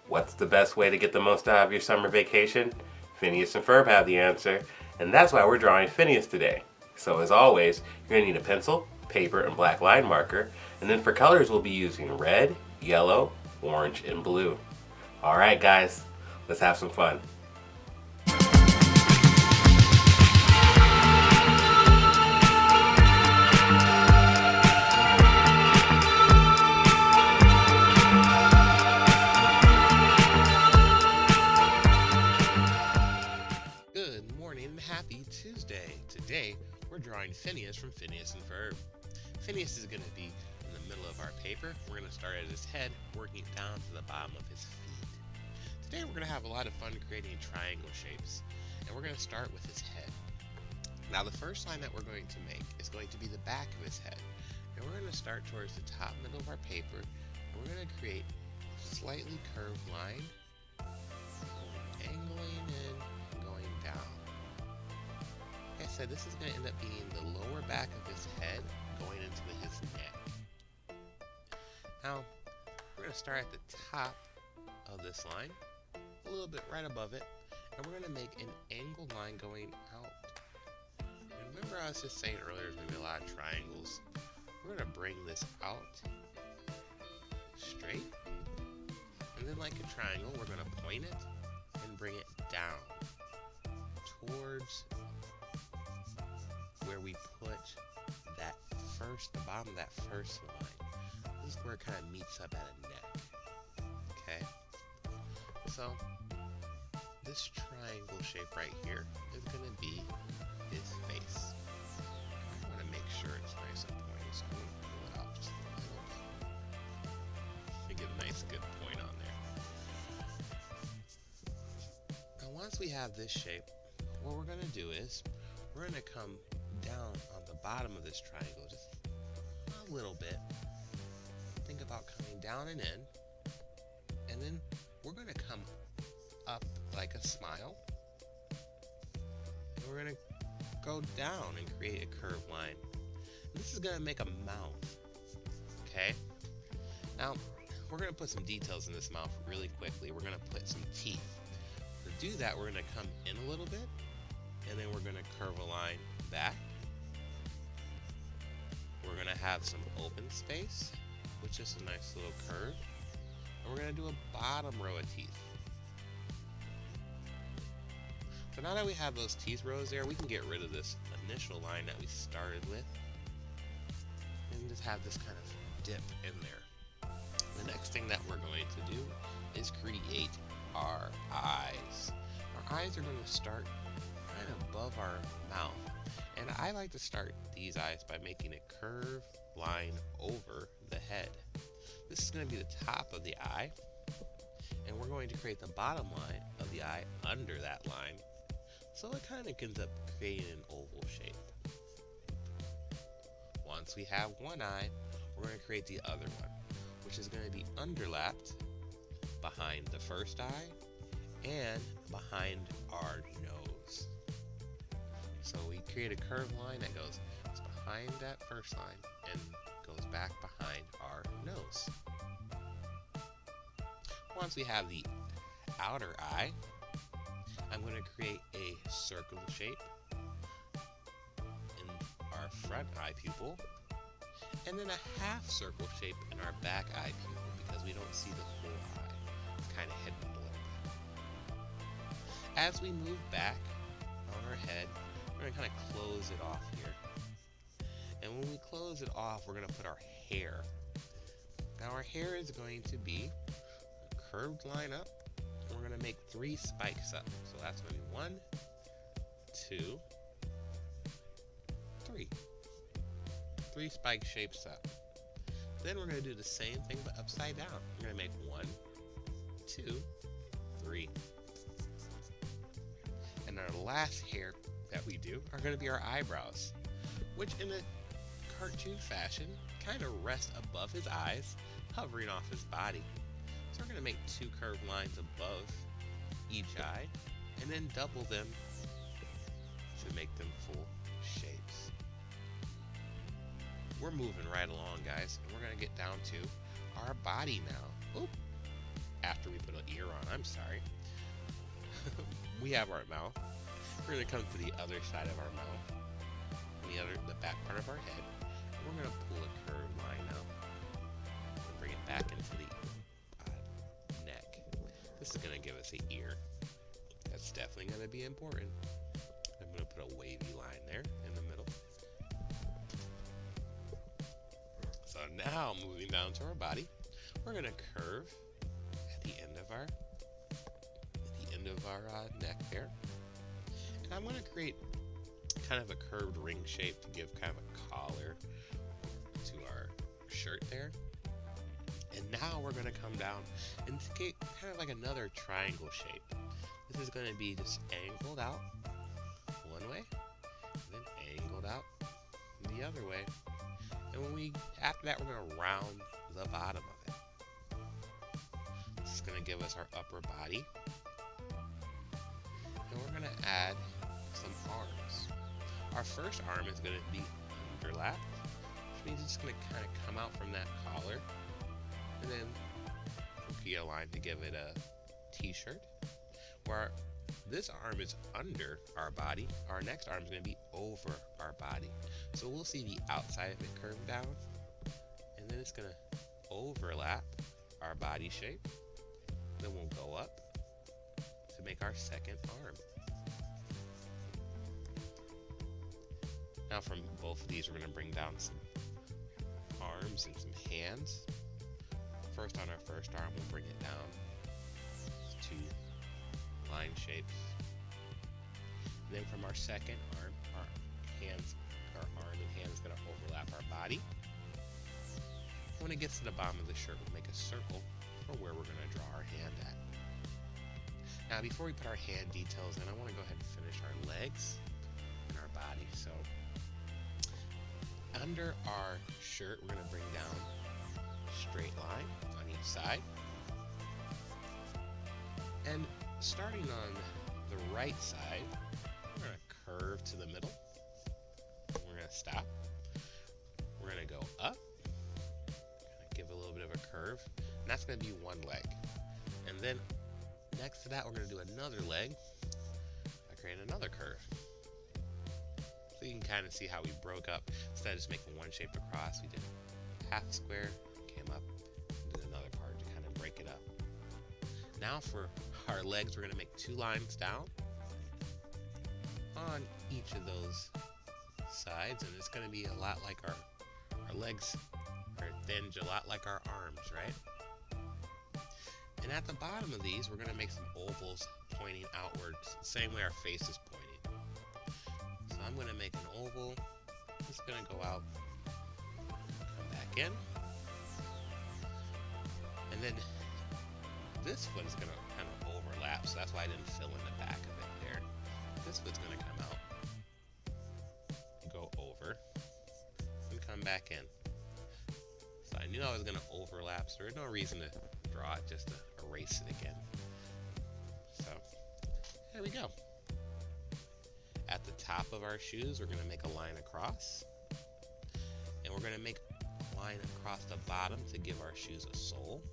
What's the best way to get the most out of your summer vacation? Phineas and Ferb have the answer, and that's why we're drawing Phineas today. So as always, you're going to need a pencil, paper, and black line marker, and then for colors we'll be using red, yellow, orange, and blue. Alright guys, let's have some fun. Good morning and happy Tuesday. Today, we're drawing Phineas from Phineas and Ferb. Phineas is going to be in the middle of our paper. We're going to start at his head, working down to the bottom of his feet. Today, we're going to have a lot of fun creating triangle shapes, and we're going to start with his head. Now, the first line that we're going to make is going to be the back of his head, and we're going to start towards the top middle of our paper, and we're going to create a slightly curved line, angling in, down. Like I said, this is going to end up being the lower back of his head going into his neck. Now, we're going to start at the top of this line, a little bit right above it, and we're going to make an angled line going out. And remember I was just saying earlier there's going to be a lot of triangles. We're going to bring this out straight, and then like a triangle, we're going to point it and bring it down towards where we put the bottom of that first line. This is where it kind of meets up at a neck. Okay? So, this triangle shape right here is going to be his face. I want to make sure it's nice and pointy, so I'm going to pull it out just a little bit to get a nice good point on there. Now, once we have this shape, what we're going to do is we're going to come down on the bottom of this triangle just a little bit. Think about coming down and in, and then we're going to come up like a smile, and we're going to go down and create a curved line. This is going to make a mouth. Okay? Now, we're going to put some details in this mouth really quickly. We're going to put some teeth. To do that, we're going to come in a little bit, and then we're going to curve a line back. We're going to have some open space, which is a nice little curve. And we're going to do a bottom row of teeth. So now that we have those teeth rows there, we can get rid of this initial line that we started with and just have this kind of dip in there. The next thing that we're going to do is create our eyes. Our eyes are going to start right above our mouth, and I like to start these eyes by making a curved line over the head. This is going to be the top of the eye, and we're going to create the bottom line of the eye under that line, so it kind of ends up creating an oval shape. Once we have one eye, we're going to create the other one, which is going to be underlapped behind the first eye and behind our nose. So we create a curved line that goes behind that first line and goes back behind our nose. Once we have the outer eye, I'm going to create a circle shape in our front eye pupil, and then a half circle shape in our back eye pupil because we don't see the full eye. It's kind of hidden a little bit. As we move back on our head, we're going to kind of close it off here. And when we close it off, we're going to put our hair. Now our hair is going to be a curved line up, and we're going to make 3 spikes up. So that's going to be 1, 2, 3. 3 spike shapes up. Then we're going to do the same thing but upside down. We're going to make 1, 2, 3. And our last hair that we do are going to be our eyebrows, which in a cartoon fashion kind of rest above his eyes, hovering off his body. So we're going to make 2 curved lines above each eye and then double them to make them full shapes. We're moving right along, guys, and we're going to get down to our body now. Oop. after we put an ear on, I'm sorry, we have our mouth. We're going to come to the other side of our mouth, the back part of our head, and we're going to pull a curved line out and bring it back into the neck. This is going to give us an ear. That's definitely going to be important. I'm going to put a wavy line there in the middle. So now moving down to our body, we're going to curve at the end of our neck there. And I'm going to create kind of a curved ring shape to give kind of a collar to our shirt there. And now we're going to come down and get kind of like another triangle shape. This is going to be just angled out one way, and then angled out the other way. And after that, we're going to round the bottom of it. This is going to give us our upper body. And we're going to add some arms. Our first arm is going to be underlapped, which means it's going to kind of come out from that collar. And then create a line to give it a t-shirt. Where this arm is under our body, our next arm is going to be over our body. So we'll see the outside of it curve down, and then it's going to overlap our body shape. Then we'll go up to make our second arm. Now from both of these, we're going to bring down some arms and some hands. First on our first arm, we'll bring it down to line shapes. And then from our second arm, our arm and hand is going to overlap our body. When it gets to the bottom of the shirt, we'll make a circle for where we're going to draw our hand at. Now, before we put our hand details in, I want to go ahead and finish our legs and our body. So, under our shirt, we're going to bring down a straight line on each side. And starting on the right side, we're going to curve to the middle. We're going to stop. We're going to go up. Give a little bit of a curve. And that's going to be one leg. And then next to that, we're going to do another leg by creating another curve. So you can kind of see how we broke up. Instead of just making one shape across, we did half a square, came up, and did another part to kind of break it up. Now for our legs, we're going to make two lines down on each of those sides, and it's going to be a lot like our legs are thinned, a lot like our arms, right? And at the bottom of these, we're going to make some ovals pointing outwards, the same way our face is pointing. So I'm going to make an oval. It's going to go out, come back in, and then this foot is going to kind of overlap, so that's why I didn't fill in the back of it there. This foot's going to come out, go over, and come back in. So I knew I was going to overlap, so there's no reason to draw it, just to erase it again. So there we go. At the top of our shoes, we're going to make a line across. And we're going to make a line across the bottom to give our shoes a sole.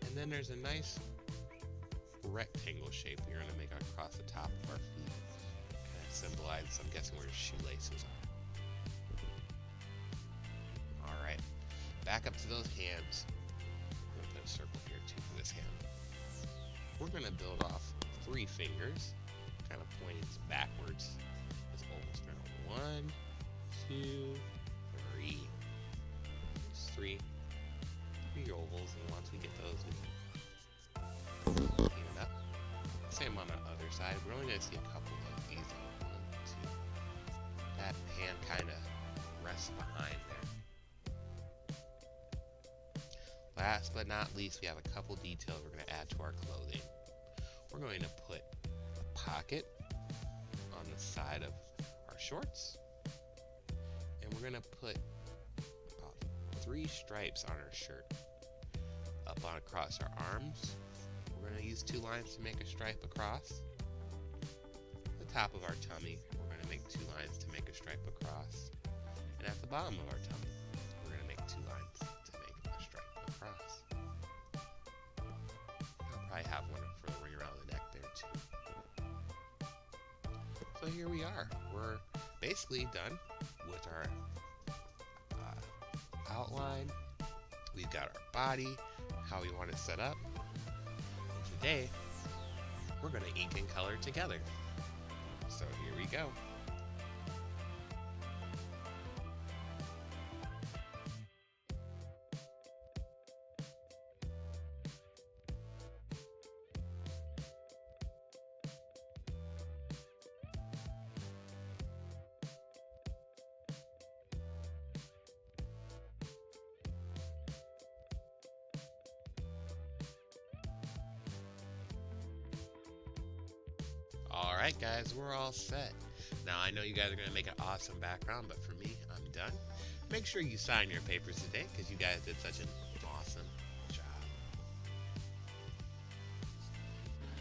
And then there's a nice rectangle shape we're going to make across the top of our feet. Kind of symbolize, I'm guessing, where your shoelaces are. Alright, back up to those hands. I'm going to put a circle here too for this hand. We're going to build off 3 fingers, kind of pointing backwards. This oval's going to 1, 2, 3. Just 3 ovals, and once we get those, we can clean it up. Same on the other side. We're only going to see a couple of these. 1, 2. That hand kind of rests behind there. Last but not least, we have a couple details we're going to add to our clothing. We're going to put a pocket on the side of our shorts, and we're going to put about 3 stripes on our shirt. Up on across our arms, we're going to use 2 lines to make a stripe across. The top of our tummy, we're going to make 2 lines to make a stripe across. And at the bottom of our tummy, we're going to make 2 lines to make a stripe across. here we are. We're basically done with our outline. We've got our body, how we want it set up. And today, we're going to ink and color together. So here we go. Alright guys, we're all set. Now I know you guys are going to make an awesome background, but for me, I'm done. Make sure you sign your papers today because you guys did such an awesome job.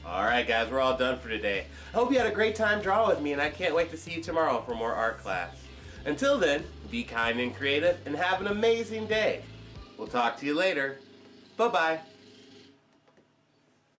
Alright guys, we're all done for today. I hope you had a great time drawing with me, and I can't wait to see you tomorrow for more art class. Until then, be kind and creative and have an amazing day. We'll talk to you later. Bye-bye.